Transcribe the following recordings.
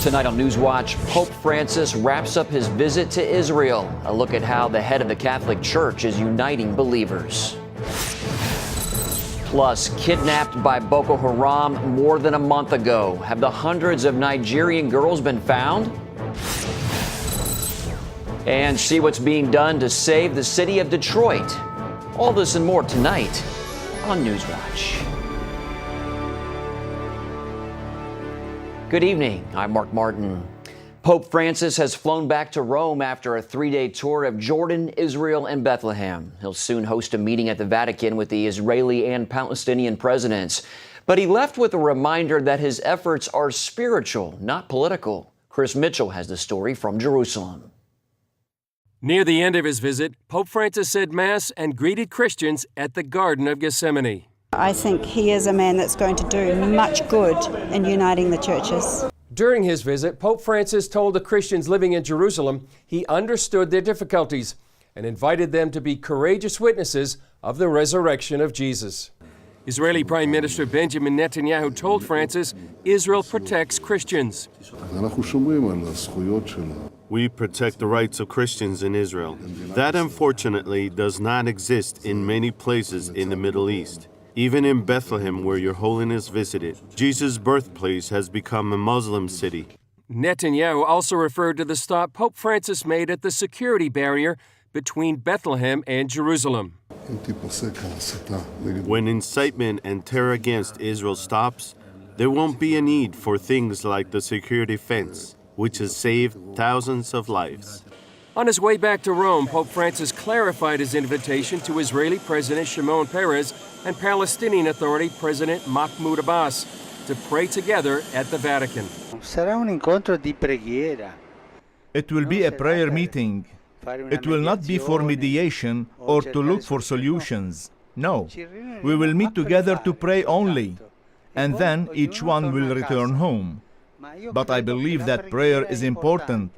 Tonight on NewsWatch, Pope Francis wraps up his visit to Israel. A look at how the head of the Catholic Church is uniting believers. Plus, kidnapped by Boko Haram more than a month ago. Have the hundreds of Nigerian girls been found? And see what's being done to save the city of Detroit. All this and more tonight on NewsWatch. Good evening. I'm Mark Martin. Pope Francis has flown back to Rome after a 3-day tour of Jordan, Israel, and Bethlehem. He'll soon host a meeting at the Vatican with the Israeli and Palestinian presidents. But he left with a reminder that his efforts are spiritual, not political. Chris Mitchell has the story from Jerusalem. Near the end of his visit, Pope Francis said Mass and greeted Christians at the Garden of Gethsemane. I think he is a man that's going to do much good in uniting the churches. During his visit, Pope Francis told the Christians living in Jerusalem he understood their difficulties and invited them to be courageous witnesses of the resurrection of Jesus. Israeli Prime Minister Benjamin Netanyahu told Francis Israel protects Christians. We protect the rights of Christians in Israel. That, unfortunately, does not exist in many places in the Middle East. Even in Bethlehem, where Your Holiness visited, Jesus' birthplace has become a Muslim city. Netanyahu also referred to the stop Pope Francis made at the security barrier between Bethlehem and Jerusalem. When incitement and terror against Israel stops, there won't be a need for things like the security fence, which has saved thousands of lives. On his way back to Rome, Pope Francis clarified his invitation to Israeli President Shimon Peres and Palestinian Authority President Mahmoud Abbas to pray together at the Vatican. It will be a prayer meeting. It will not be for mediation or to look for solutions. No, we will meet together to pray only, and then each one will return home. But I believe that prayer is important.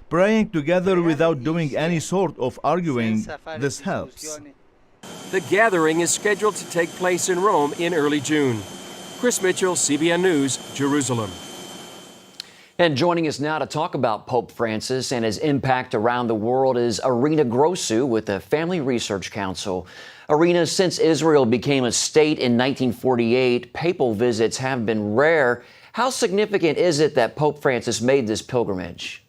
Praying together without doing any sort of arguing, this helps. The gathering is scheduled to take place in Rome in early June. Chris Mitchell, CBN News, Jerusalem. And joining us now to talk about Pope Francis and his impact around the world is Irina Grosu with the Family Research Council. Irina, since Israel became a state in 1948, papal visits have been rare. How significant is it that Pope Francis made this pilgrimage?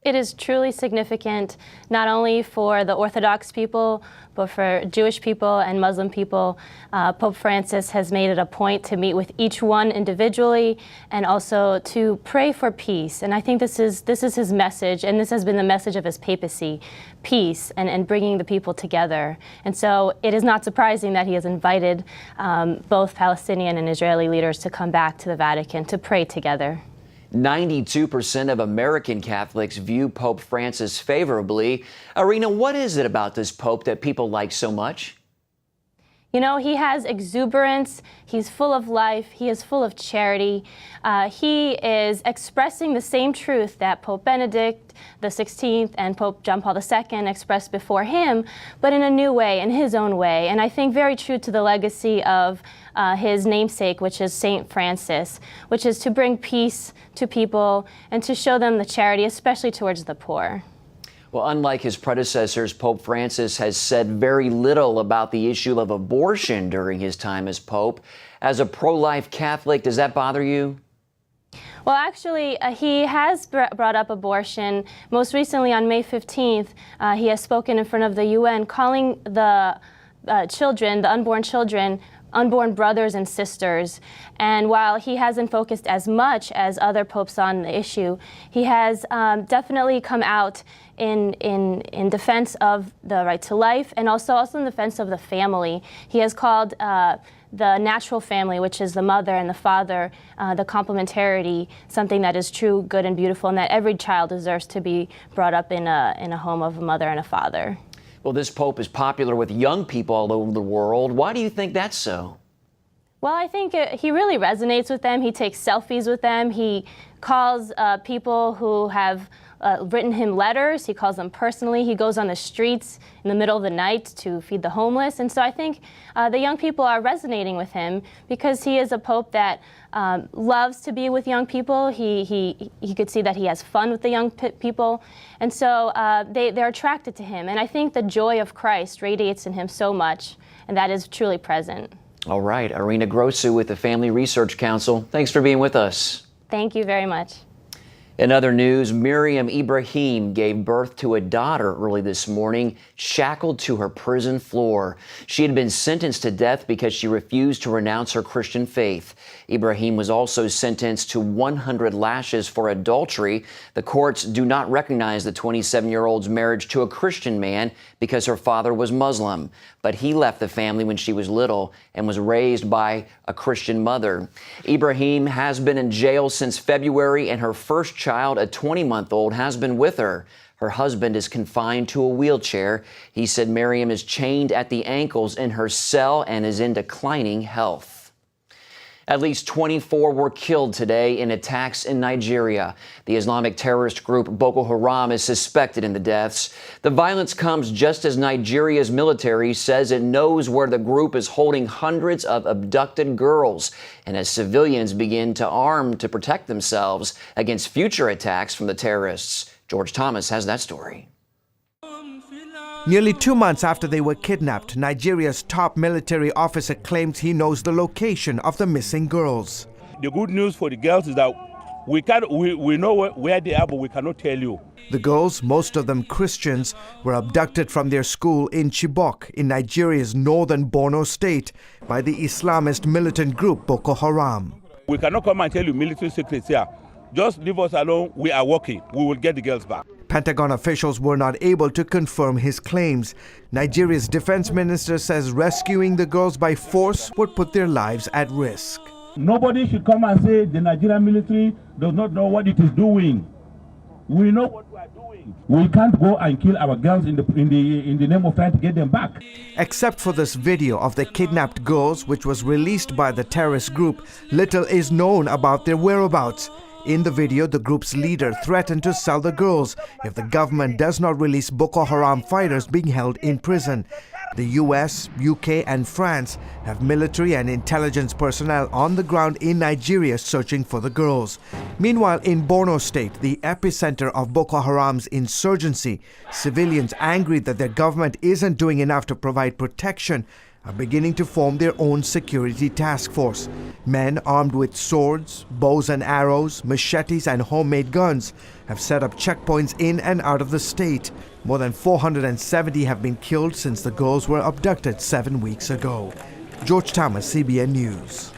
It is truly significant, not only for the Orthodox people, but for Jewish people and Muslim people. Pope Francis has made it a point to meet with each one individually and also to pray for peace. And I think this is his message, and this has been the message of his papacy, peace and bringing the people together. And so it is not surprising that he has invited both Palestinian and Israeli leaders to come back to the Vatican to pray together. 92% of American Catholics view Pope Francis favorably. Irina, what is it about this Pope that people like so much? You know, he has exuberance, he's full of life, he is full of charity. He is expressing the same truth that Pope Benedict XVI and Pope John Paul II expressed before him, but in a new way, in his own way. And I think very true to the legacy of his namesake, which is Saint Francis, which is to bring peace to people and to show them the charity, especially towards the poor. Well, unlike his predecessors, Pope Francis has said very little about the issue of abortion during his time as Pope. As a pro-life Catholic, does that bother you? Well, actually, he has brought up abortion. Most recently, on May 15th, he has spoken in front of the UN, calling the children, the unborn children, unborn brothers and sisters. And while he hasn't focused as much as other popes on the issue, he has definitely come out in defense of the right to life and also in defense of the family. He has called the natural family, which is the mother and the father, the complementarity, something that is true, good, and beautiful, and that every child deserves to be brought up in a home of a mother and a father. Well, this Pope is popular with young people all over the world. Why do you think that's so? Well, I think he really resonates with them. He takes selfies with them. He calls people who have written him letters. He calls them personally. He goes on the streets in the middle of the night to feed the homeless. And so I think the young people are resonating with him because he is a pope that loves to be with young people. He could see that he has fun with the young people. And so they're attracted to him. And I think the joy of Christ radiates in him so much, and that is truly present. All right, Irina Grosu with the Family Research Council. Thanks for being with us. Thank you very much. In other news, Miriam Ibrahim gave birth to a daughter early this morning, shackled to her prison floor. She had been sentenced to death because she refused to renounce her Christian faith. Ibrahim was also sentenced to 100 lashes for adultery. The courts do not recognize the 27-year-old's marriage to a Christian man because her father was Muslim. But he left the family when she was little and was raised by a Christian mother. Ibrahim has been in jail since February, and her first child, a 20-month-old, has been with her. Her husband is confined to a wheelchair. He said Miriam is chained at the ankles in her cell and is in declining health. At least 24 were killed today in attacks in Nigeria. The Islamic terrorist group Boko Haram is suspected in the deaths. The violence comes just as Nigeria's military says it knows where the group is holding hundreds of abducted girls, and as civilians begin to arm to protect themselves against future attacks from the terrorists. George Thomas has that story. Nearly 2 months after they were kidnapped, Nigeria's top military officer claims he knows the location of the missing girls. The good news for the girls is that we know where they are, but we cannot tell you. The girls, most of them Christians, were abducted from their school in Chibok in Nigeria's northern Borno state by the Islamist militant group Boko Haram. We cannot come and tell you military secrets here. Just leave us alone. We are working. We will get the girls back. Pentagon officials were not able to confirm his claims. Nigeria's defense minister says rescuing the girls by force would put their lives at risk. Nobody should come and say the Nigerian military does not know what it is doing. We know what we are doing. We can't go and kill our girls in the name of trying to get them back. Except for this video of the kidnapped girls, which was released by the terrorist group, little is known about their whereabouts. In the video, the group's leader threatened to sell the girls if the government does not release Boko Haram fighters being held in prison. The US, UK and France have military and intelligence personnel on the ground in Nigeria searching for the girls. Meanwhile, in Borno State, the epicenter of Boko Haram's insurgency, civilians angry that their government isn't doing enough to provide protection are beginning to form their own security task force. Men armed with swords, bows and arrows, machetes and homemade guns have set up checkpoints in and out of the state. More than 470 have been killed since the girls were abducted 7 weeks ago. George Thomas, CBN News.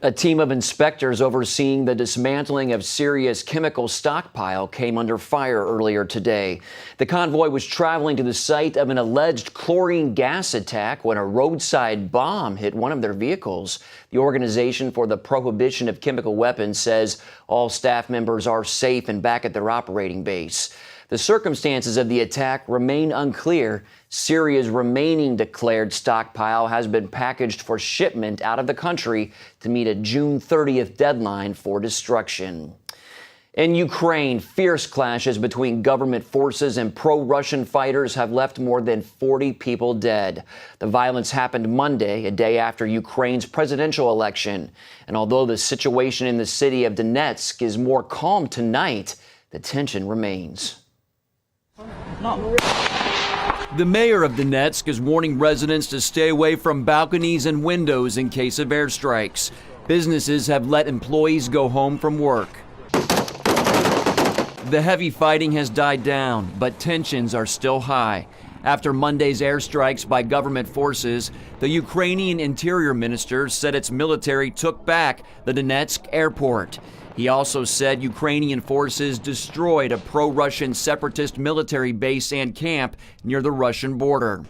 A team of inspectors overseeing the dismantling of Syria's chemical stockpile came under fire earlier today. The convoy was traveling to the site of an alleged chlorine gas attack when a roadside bomb hit one of their vehicles. The Organization for the Prohibition of Chemical Weapons says all staff members are safe and back at their operating base. The circumstances of the attack remain unclear. Syria's remaining declared stockpile has been packaged for shipment out of the country to meet a June 30th deadline for destruction. In Ukraine, fierce clashes between government forces and pro-Russian fighters have left more than 40 people dead. The violence happened Monday, a day after Ukraine's presidential election. And although the situation in the city of Donetsk is more calm tonight, the tension remains. The mayor of Donetsk is warning residents to stay away from balconies and windows in case of airstrikes. Businesses have let employees go home from work. The heavy fighting has died down, but tensions are still high. After Monday's airstrikes by government forces, the Ukrainian Interior Minister said its military took back the Donetsk airport. He also said Ukrainian forces destroyed a pro-Russian separatist military base and camp near the Russian border.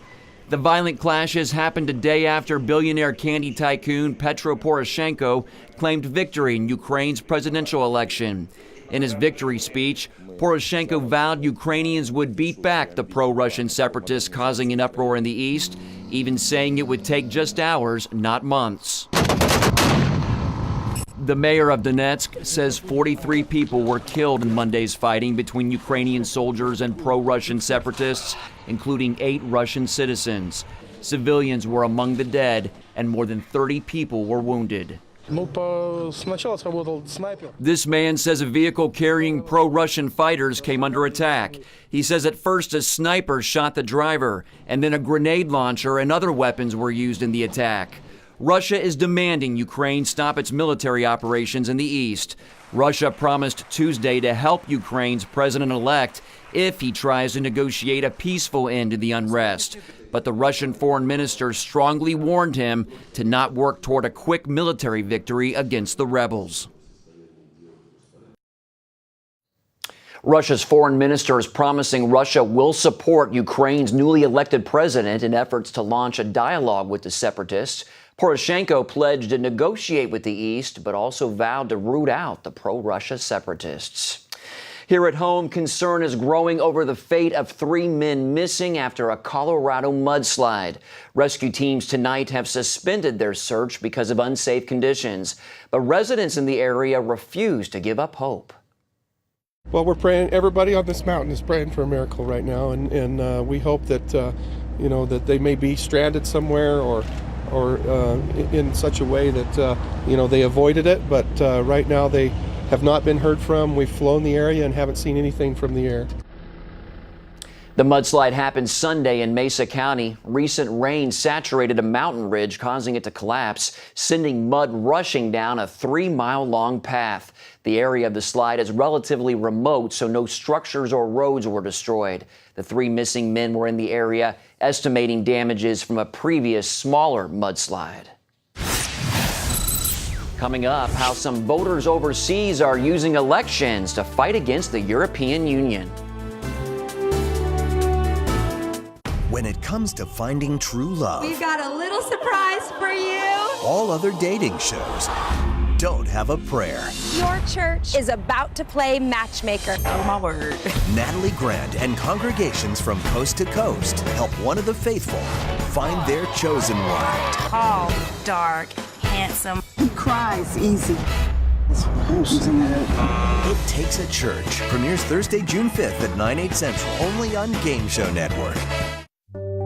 The violent clashes happened a day after billionaire candy tycoon Petro Poroshenko claimed victory in Ukraine's presidential election. In his victory speech, Poroshenko vowed Ukrainians would beat back the pro-Russian separatists causing an uproar in the east, even saying it would take just hours, not months. The mayor of Donetsk says 43 people were killed in Monday's fighting between Ukrainian soldiers and pro-Russian separatists, including 8 Russian citizens. Civilians were among the dead, and more than 30 people were wounded. This man says a vehicle carrying pro-Russian fighters came under attack. He says at first a sniper shot the driver, and then a grenade launcher and other weapons were used in the attack. Russia is demanding Ukraine stop its military operations in the east. Russia promised Tuesday to help Ukraine's president-elect if he tries to negotiate a peaceful end to the unrest. But the Russian foreign minister strongly warned him to not work toward a quick military victory against the rebels. Russia's foreign minister is promising Russia will support Ukraine's newly elected president in efforts to launch a dialogue with the separatists. Poroshenko pledged to negotiate with the East, but also vowed to root out the pro-Russia separatists. Here at home, concern is growing over the fate of 3 men missing after a Colorado mudslide. Rescue teams tonight have suspended their search because of unsafe conditions, but residents in the area refuse to give up hope. Well, we're praying. Everybody on this mountain is praying for a miracle right now, and we hope that that they may be stranded somewhere or in such a way that they avoided it. But right now they have not been heard from. We've flown the area and haven't seen anything from the air. The mudslide happened Sunday in Mesa County. Recent rain saturated a mountain ridge, causing it to collapse, sending mud rushing down a 3-mile-long path. The area of the slide is relatively remote, so no structures or roads were destroyed. The 3 missing men were in the area, estimating damages from a previous smaller mudslide. Coming up, how some voters overseas are using elections to fight against the European Union. When it comes to finding true love, we've got a little surprise for you. All other dating shows don't have a prayer. Your church is about to play matchmaker. Oh, my word. Natalie Grant and congregations from coast to coast help one of the faithful find their chosen one. Tall, dark, handsome. He cries easy. It Takes a Church premieres Thursday, June 5th at 9/8 Central, only on Game Show Network.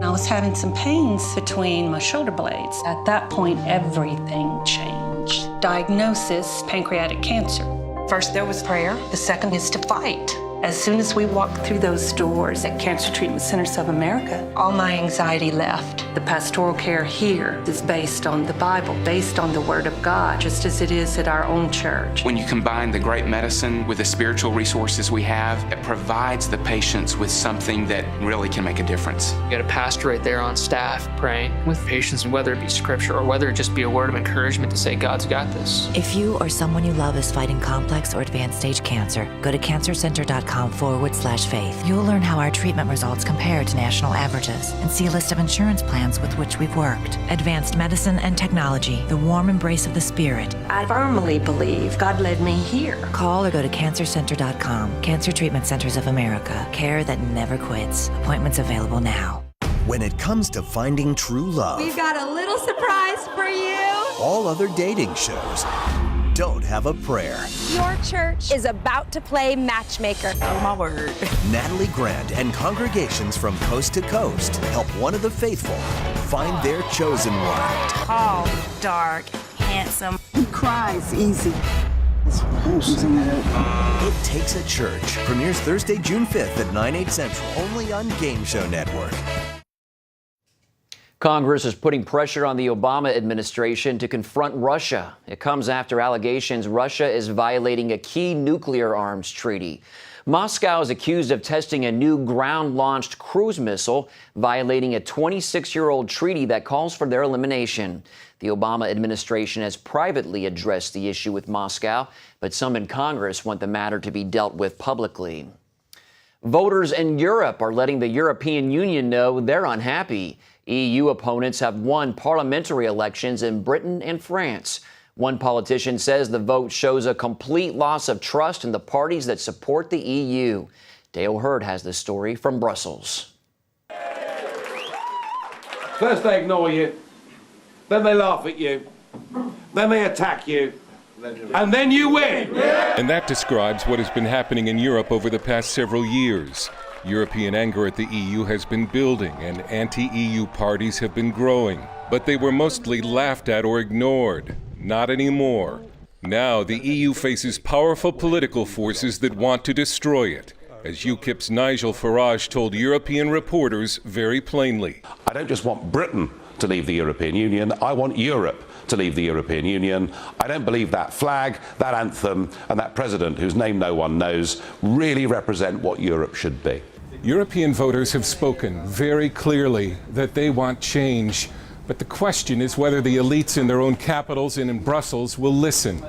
I was having some pains between my shoulder blades. At that point, everything changed. Diagnosis, pancreatic cancer. First, there was prayer. The second is to fight. As soon as we walked through those doors at Cancer Treatment Centers of America, all my anxiety left. The pastoral care here is based on the Bible, based on the Word of God, just as it is at our own church. When you combine the great medicine with the spiritual resources we have, it provides the patients with something that really can make a difference. You got a pastor right there on staff praying with patients, and whether it be scripture or whether it just be a word of encouragement to say, God's got this. If you or someone you love is fighting complex or advanced stage cancer, go to cancercenter.com/faith. You'll learn how our treatment results compare to national averages and see a list of insurance plans with which we've worked. Advanced medicine and technology, the warm embrace of the Spirit. I firmly believe God led me here. Call or go to cancercenter.com. Cancer Treatment Centers of America. Care that never quits. Appointments available now. When it comes to finding true love, we've got a little surprise for you. All other dating shows don't have a prayer. Your church is about to play matchmaker. Oh, my word. Natalie Grant and congregations from coast to coast help one of the faithful find their chosen one. Tall, dark, handsome. He cries easy. It Takes a Church premieres Thursday, June 5th at 9/8 Central, only on Game Show Network. Congress is putting pressure on the Obama administration to confront Russia. It comes after allegations Russia is violating a key nuclear arms treaty. Moscow is accused of testing a new ground-launched cruise missile, violating a 26-year-old treaty that calls for their elimination. The Obama administration has privately addressed the issue with Moscow, but some in Congress want the matter to be dealt with publicly. Voters in Europe are letting the European Union know they're unhappy. EU opponents have won parliamentary elections in Britain and France. One politician says the vote shows a complete loss of trust in the parties that support the EU. Dale Hurd has the story from Brussels. First they ignore you, then they laugh at you, then they attack you, and then you win. And that describes what has been happening in Europe over the past several years. European anger at the EU has been building and anti-EU parties have been growing, but they were mostly laughed at or ignored. Not anymore. Now the EU faces powerful political forces that want to destroy it, as UKIP's Nigel Farage told European reporters very plainly. I don't just want Britain to leave the European Union, I want Europe to leave the European Union. I don't believe that flag, that anthem, and that president, whose name no one knows, really represent what Europe should be. European voters have spoken very clearly that they want change, but the question is whether the elites in their own capitals and in Brussels will listen.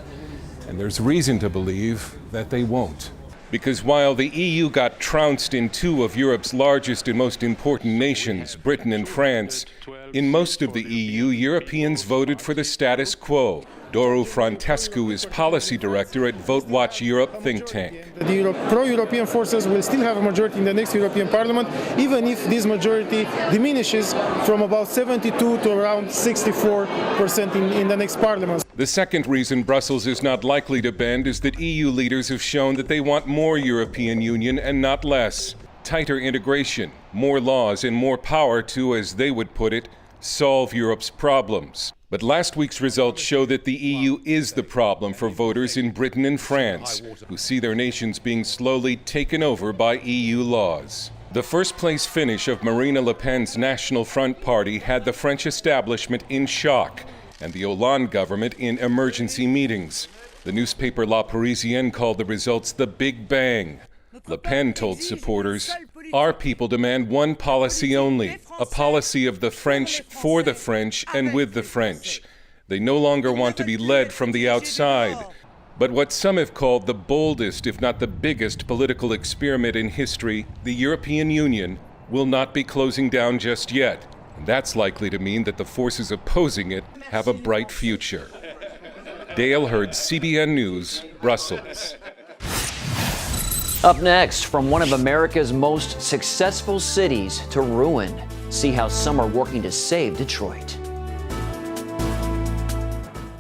And there's reason to believe that they won't. Because while the EU got trounced in two of Europe's largest and most important nations, Britain and France, in most of the EU, Europeans voted for the status quo. Doru Frantescu is policy director at Vote Watch Europe think tank. The pro-European forces will still have a majority in the next European Parliament, even if this majority diminishes from about 72 to around 64% in the next Parliament. The second reason Brussels is not likely to bend is that EU leaders have shown that they want more European Union and not less. Tighter integration, more laws, and more power to, as they would put it, solve Europe's problems. But last week's results show that the EU is the problem for voters in Britain and France, who see their nations being slowly taken over by EU laws. The first-place finish of Marine Le Pen's National Front Party had the French establishment in shock and the Hollande government in emergency meetings. The newspaper La Parisienne called the results the Big Bang. Le Pen told supporters, "Our people demand one policy only, a policy of the French for the French and with the French. They no longer want to be led from the outside." But what some have called the boldest, if not the biggest, political experiment in history, the European Union, will not be closing down just yet. And that's likely to mean that the forces opposing it have a bright future. Dale Hurd, CBN News, Brussels. Up next, from one of America's most successful cities to ruin, see how some are working to save Detroit.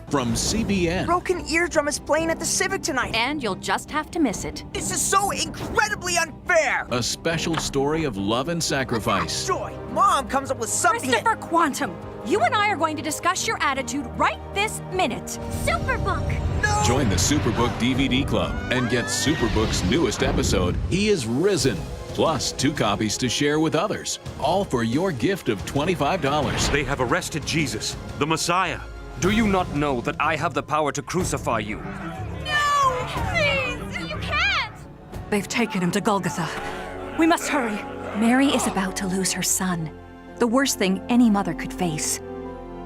From CBN. Broken Eardrum is playing at the Civic tonight. And you'll just have to miss it. This is so incredibly unfair. A special story of love and sacrifice. Joy, Mom comes up with something. Christopher Quantum, you and I are going to discuss your attitude right this minute. Superbook. No. Join the Superbook DVD Club and get Superbook's newest episode, He is Risen. Plus 2 copies to share with others. All for your gift of $25. They have arrested Jesus, the Messiah. Do you not know that I have the power to crucify you? No! Please! You can't! They've taken him to Golgotha. We must hurry. Mary is about to lose her son. The worst thing any mother could face.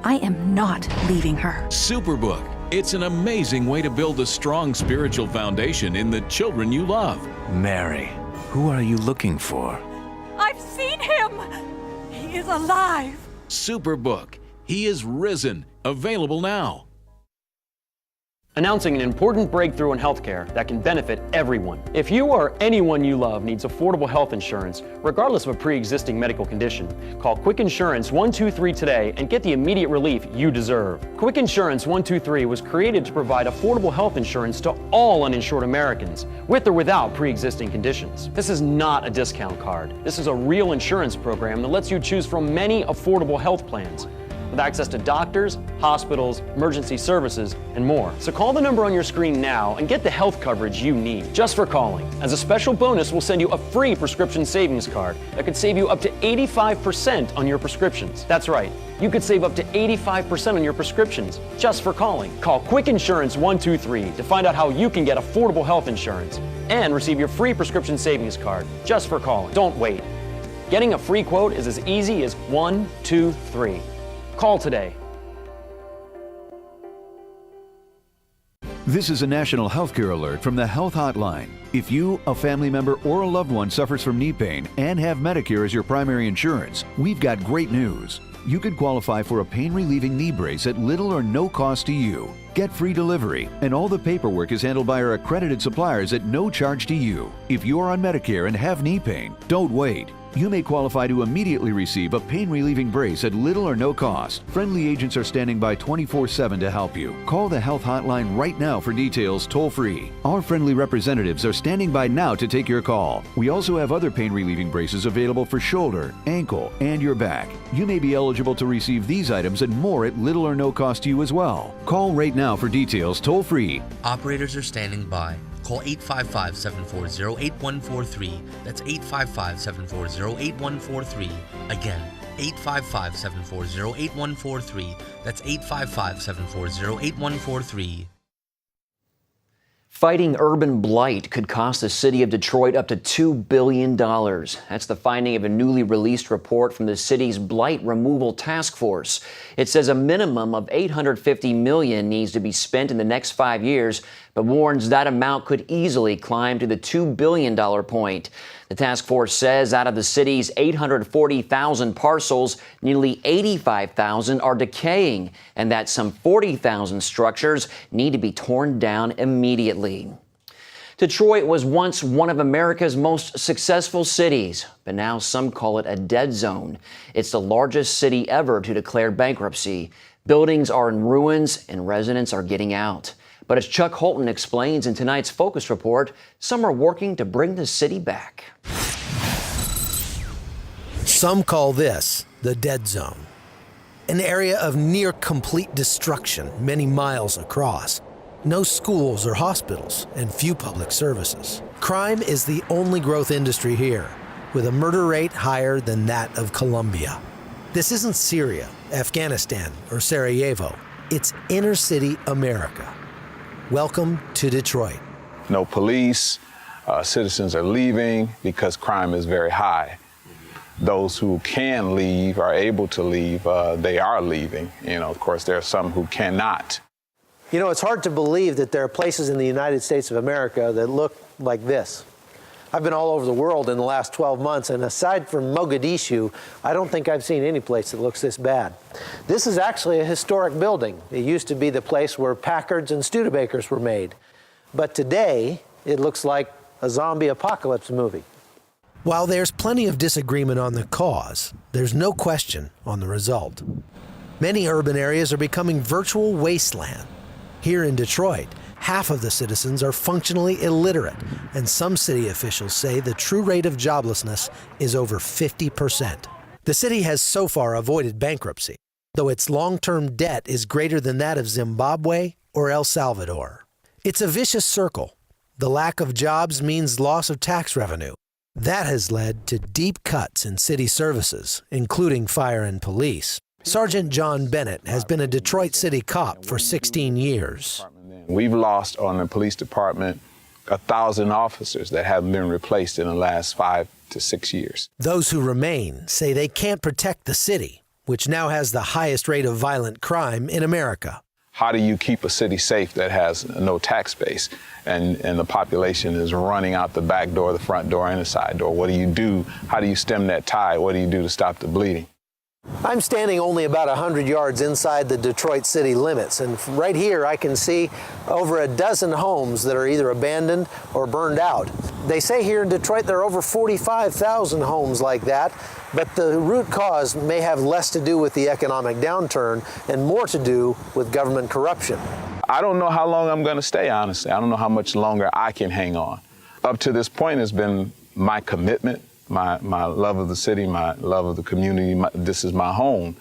I am not leaving her. Superbook. It's an amazing way to build a strong spiritual foundation in the children you love. Mary, who are you looking for? I've seen him! He is alive! Superbook. He is Risen. Available now. Announcing an important breakthrough in healthcare that can benefit everyone. If you or anyone you love needs affordable health insurance, regardless of a pre-existing medical condition, call Quick Insurance 123 today and get the immediate relief you deserve. Quick Insurance 123 was created to provide affordable health insurance to all uninsured Americans, with or without pre-existing conditions. This is not a discount card. This is a real insurance program that lets you choose from many affordable health plans, with access to doctors, hospitals, emergency services, and more. So call the number on your screen now and get the health coverage you need, just for calling. As a special bonus, we'll send you a free prescription savings card that could save you up to 85% on your prescriptions. That's right, you could save up to 85% on your prescriptions just for calling. Call Quick Insurance 123 to find out how you can get affordable health insurance and receive your free prescription savings card just for calling. Don't wait. Getting a free quote is as easy as 1, 2, 3. Call today. This is a national healthcare alert from the Health Hotline. If you, a family member, or a loved one suffers from knee pain and have Medicare as your primary insurance, we've got great news. You could qualify for a pain-relieving knee brace at little or no cost to you. Get free delivery, and all the paperwork is handled by our accredited suppliers at no charge to you. If you're on Medicare and have knee pain, don't wait. You may qualify to immediately receive a pain-relieving brace at little or no cost. Friendly agents are standing by 24/7 to help you. Call the health hotline right now for details toll-free. Our friendly representatives are standing by now to take your call. We also have other pain-relieving braces available for shoulder, ankle, and your back. You may be eligible to receive these items and more at little or no cost to you as well. Call right now for details toll-free. Operators are standing by. Call 855-740-8143. That's 855-740-8143. Again, 855-740-8143. That's 855-740-8143. Fighting urban blight could cost the city of Detroit up to $2 billion. That's the finding of a newly released report from the city's Blight Removal Task Force. It says a minimum of $850 million needs to be spent in the next 5 years, but warns that amount could easily climb to the $2 billion point. The task force says out of the city's 840,000 parcels, nearly 85,000 are decaying, and that some 40,000 structures need to be torn down immediately. Detroit was once one of America's most successful cities, but now some call it a dead zone. It's the largest city ever to declare bankruptcy. Buildings are in ruins and residents are getting out. But as Chuck Holton explains in tonight's Focus Report, some are working to bring the city back. Some call this the dead zone, an area of near complete destruction many miles across. No schools or hospitals and few public services. Crime is the only growth industry here, with a murder rate higher than that of Colombia. This isn't Syria, Afghanistan, or Sarajevo. It's inner city America. Welcome to Detroit. No police, citizens are leaving because crime is very high. Those who can leave, are able to leave, they are leaving. Of course, there are some who cannot. It's hard to believe that there are places in the United States of America that look like this. I've been all over the world in the last 12 months, and aside from Mogadishu, I don't think I've seen any place that looks this bad. This is actually a historic building. It used to be the place where Packards and Studebakers were made. But today, it looks like a zombie apocalypse movie. While there's plenty of disagreement on the cause, there's no question on the result. Many urban areas are becoming virtual wasteland. Here in Detroit, half of the citizens are functionally illiterate, and some city officials say the true rate of joblessness is over 50%. The city has so far avoided bankruptcy, though its long-term debt is greater than that of Zimbabwe or El Salvador. It's a vicious circle. The lack of jobs means loss of tax revenue. That has led to deep cuts in city services, including fire and police. Sergeant John Bennett has been a Detroit City cop for 16 years. We've lost on the police department 1,000 officers that haven't been replaced in the last 5 to 6 years. Those who remain say they can't protect the city, which now has the highest rate of violent crime in America. How do you keep a city safe that has no tax base and the population is running out the back door, the front door, and the side door? What do you do? How do you stem that tide? What do you do to stop the bleeding? I'm standing only about 100 yards inside the Detroit city limits, and right here I can see over a dozen homes that are either abandoned or burned out. They say here in Detroit there are over 45,000 homes like that, but the root cause may have less to do with the economic downturn and more to do with government corruption. I don't know how long I'm going to stay, honestly. I don't know how much longer I can hang on. Up to this point has been my commitment. My love of the city, my love of the community, this is my home.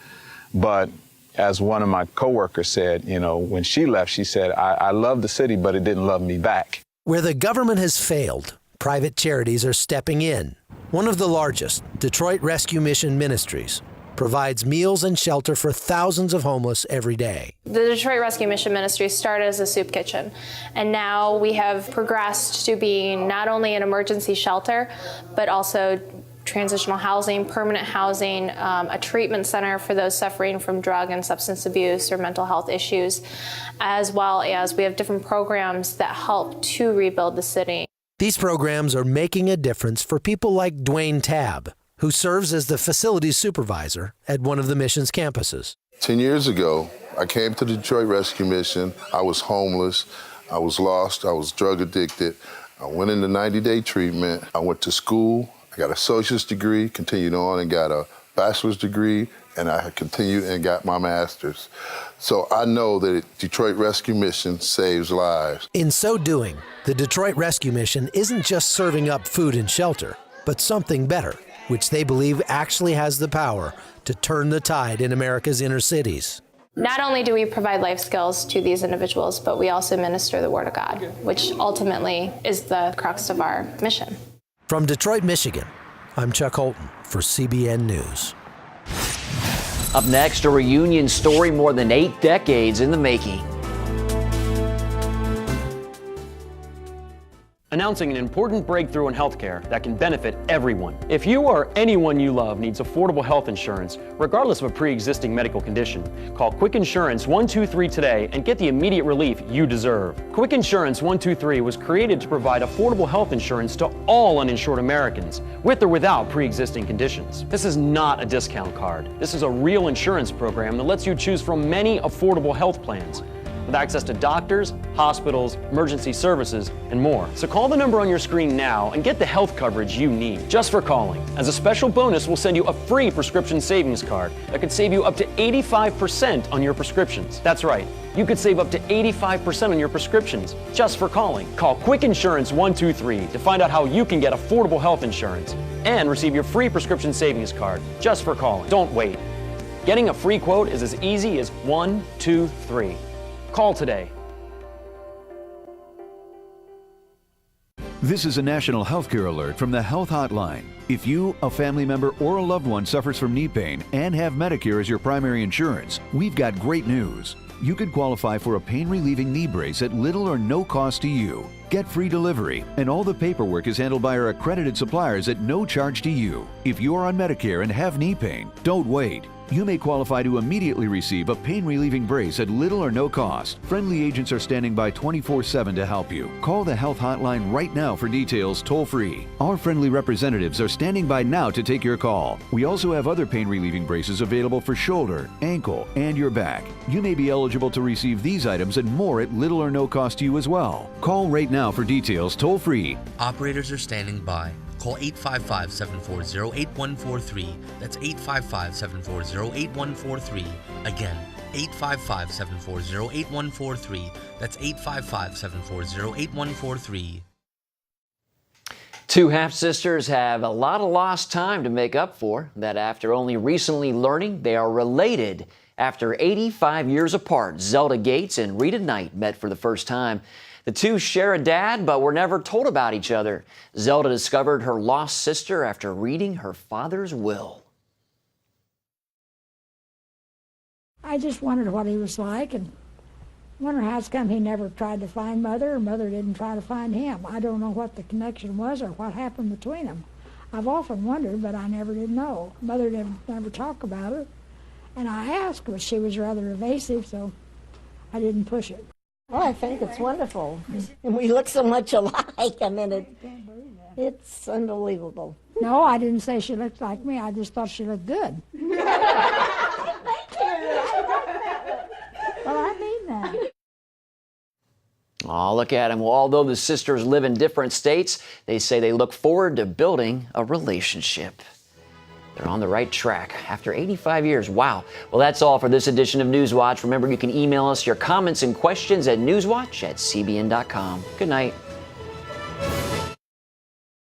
But as one of my coworkers said, when she left, she said, I love the city, but it didn't love me back. Where the government has failed, private charities are stepping in. One of the largest, Detroit Rescue Mission Ministries, provides meals and shelter for thousands of homeless every day. The Detroit Rescue Mission Ministry started as a soup kitchen, and now we have progressed to being not only an emergency shelter, but also transitional housing, permanent housing, a treatment center for those suffering from drug and substance abuse or mental health issues, as well as we have different programs that help to rebuild the city. These programs are making a difference for people like Dwayne Tabb, who serves as the facilities supervisor at one of the mission's campuses. 10 years ago, I came to the Detroit Rescue Mission. I was homeless, I was lost, I was drug addicted. I went into 90-day treatment. I went to school I got an associate's degree, continued on and got a bachelor's degree, and I continued and got my master's. So I know that Detroit Rescue Mission saves lives. In so doing, the Detroit Rescue Mission isn't just serving up food and shelter, but something better, which they believe actually has the power to turn the tide in America's inner cities. Not only do we provide life skills to these individuals, but we also minister the Word of God, which ultimately is the crux of our mission. From Detroit, Michigan, I'm Chuck Holton for CBN News. Up next, a reunion story more than 8 decades in the making. Announcing an important breakthrough in healthcare that can benefit everyone. If you or anyone you love needs affordable health insurance, regardless of a pre-existing medical condition, call Quick Insurance 123 today and get the immediate relief you deserve. Quick Insurance 123 was created to provide affordable health insurance to all uninsured Americans, with or without pre-existing conditions. This is not a discount card. This is a real insurance program that lets you choose from many affordable health plans, with access to doctors, hospitals, emergency services, and more. So call the number on your screen now and get the health coverage you need, just for calling. As a special bonus, we'll send you a free prescription savings card that could save you up to 85% on your prescriptions. That's right, you could save up to 85% on your prescriptions, just for calling. Call Quick Insurance 123 to find out how you can get affordable health insurance and receive your free prescription savings card, just for calling. Don't wait. Getting a free quote is as easy as 1, 2, 3. Call today. This is a national healthcare alert from the Health Hotline. If you, a family member, or a loved one suffers from knee pain and have Medicare as your primary insurance, we've got great news. You could qualify for a pain-relieving knee brace at little or no cost to you. Get free delivery, and all the paperwork is handled by our accredited suppliers at no charge to you. If you're on Medicare and have knee pain, don't wait. You may qualify to immediately receive a pain-relieving brace at little or no cost. Friendly agents are standing by 24/7 to help you. Call the Health Hotline right now for details toll-free. Our friendly representatives are standing by now to take your call. We also have other pain-relieving braces available for shoulder, ankle, and your back. You may be eligible to receive these items and more at little or no cost to you as well. Call right now for details toll-free. Operators are standing by. Call 855-740-8143. That's 855-740-8143. Again, 855-740-8143. That's 855-740-8143. Two half-sisters have a lot of lost time to make up for. That after only recently learning they are related after 85 years apart. Zelda Gates and Rita Knight met for the first time. The two share a dad, but were never told about each other. Zelda discovered her lost sister after reading her father's will. I just wondered what he was like and wonder how it's come he never tried to find Mother or Mother didn't try to find him. I don't know what the connection was or what happened between them. I've often wondered, but I never did know. Mother didn't never talk about it. And I asked, but she was rather evasive, so I didn't push it. Well, I think it's wonderful. And we look so much alike. I mean, it's unbelievable. No, I didn't say she looked like me. I just thought she looked good. Well, I mean that. Oh, look at them. Well, although the sisters live in different states, they say they look forward to building a relationship. They're on the right track after 85 years. Wow. Well, that's all for this edition of NewsWatch. Remember, you can email us your comments and questions at newswatch@cbn.com. Good night.